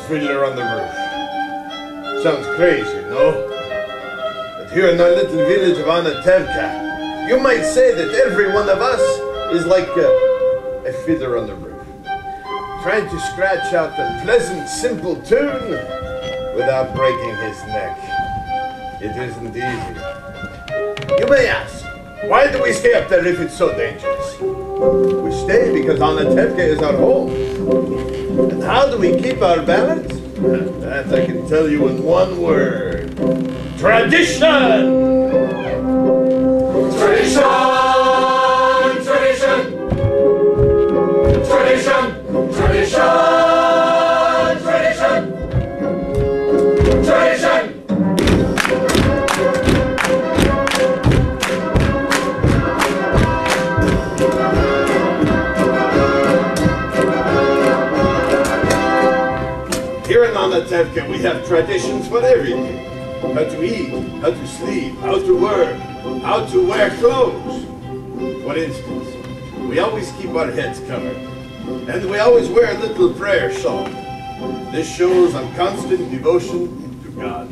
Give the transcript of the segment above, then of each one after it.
Fiddler on the Roof. Sounds crazy, no? But here in our little village of Anatevka, you might say that every one of us is like a fiddler on the roof, trying to scratch out a pleasant, simple tune without breaking his neck. It isn't easy. You may ask, why do we stay up there if it's so dangerous? We stay because Anatevka is our home. And how do we keep our balance? That I can tell you in one word. Tradition! Tradition! Tradition! Tradition! Tradition! Tradition! Tradition! Here in Anatevka, we have traditions for everything. How to eat, how to sleep, how to work, how to wear clothes. For instance, we always keep our heads covered, and we always wear a little prayer shawl. This shows our constant devotion to God.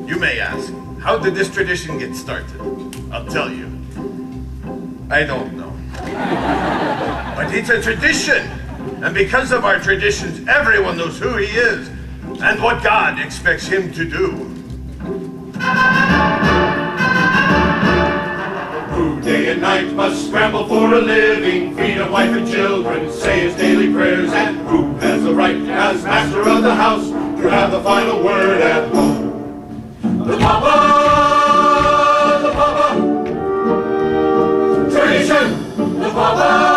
You may ask, how did this tradition get started? I'll tell you. I don't know. But it's a tradition, and because of our traditions, everyone knows who he is and what God expects him to do. Who day and night must scramble for a living, feed a wife and children, say his daily prayers, and who has the right, as master of the house, to have the final word at home. The Papa! The Papa! Tradition! The Papa!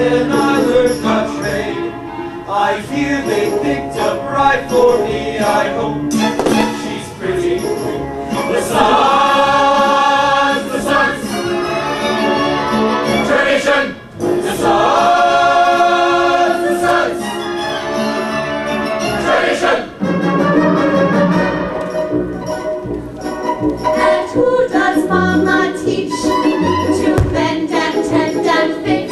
And I learned my trade. I hear they picked a bride for me. I hope she's pretty. The sons, the sons. Tradition. The sons, the sons. Tradition. And who does Mama teach to bend and tend and fix?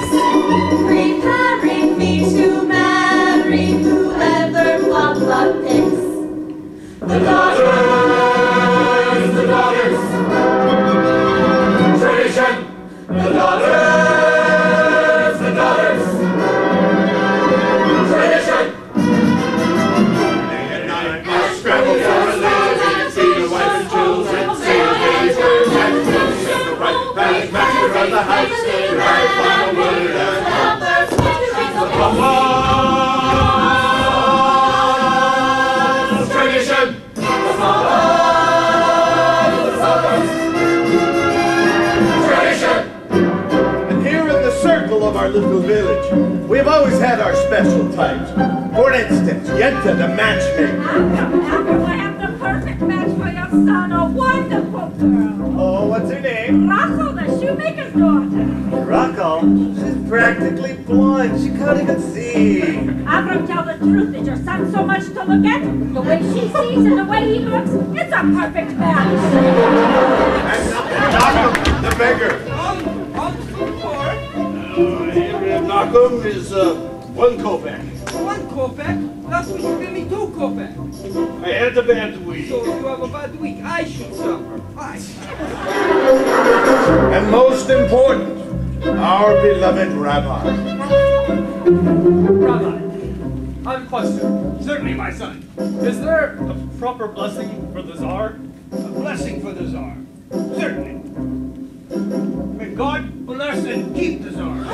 Preparing me to marry whoever Papa picks. The daughters, the daughters. Tradition. The daughters, the daughters. Tradition. Day and night must scramble for a living, feed a wife and children, say a daily prayer, and set the right back, master of the house, to have the final word and tradition. Tradition. And here in the circle of our little village, we've always had our special types. For instance, Yenta the matchmaker. After I have the perfect match for your son, a wonderful girl. Oh, what's her name? Rachel, the shoemaker's daughter. Rachel? She's practically blind. She can't even see. Avram, tell the truth. Did your son so much to look at? The way she sees and the way he looks, it's a perfect match. And Malcolm, the beggar. Malcolm is 1 kopeck. 1 kopeck? Last week you gave me 2 kopeck. I had a bad week. So if you have a bad week, I should suffer. Aye. And most important, our beloved Rabbi. Rabbi, I have a question. Certainly, my son. Is there a proper blessing for the Tsar? A blessing for the Tsar. Certainly. May God bless and keep the Tsar.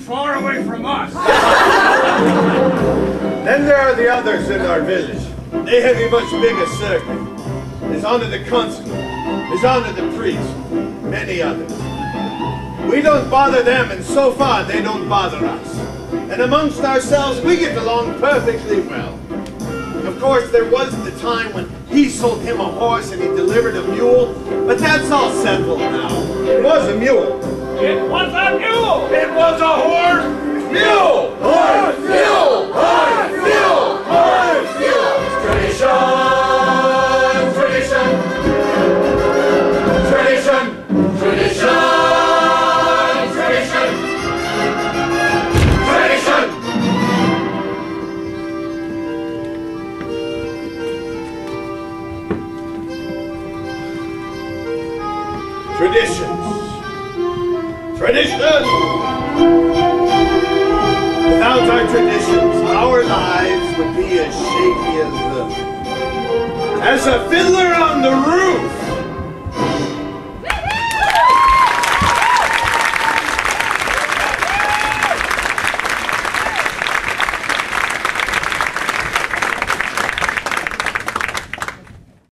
Far away from us. Then there are the others in our village. They have a much bigger circle. There's under the consul, His Honor the Priest, many others. We don't bother them, and so far they don't bother us. And amongst ourselves, we get along perfectly well. Of course, there was the time when he sold him a horse and he delivered a mule, but that's all settled now. It was a mule. It was a mule! It was a horse! Mule! Horse! Mule! Horse! Mule! Horse! Mule! Tradition! Tradition! Tradition! Tradition! Tradition! Tradition! Traditions. Tradition! Without our traditions, our lives would be as shaky as a fiddler on the roof.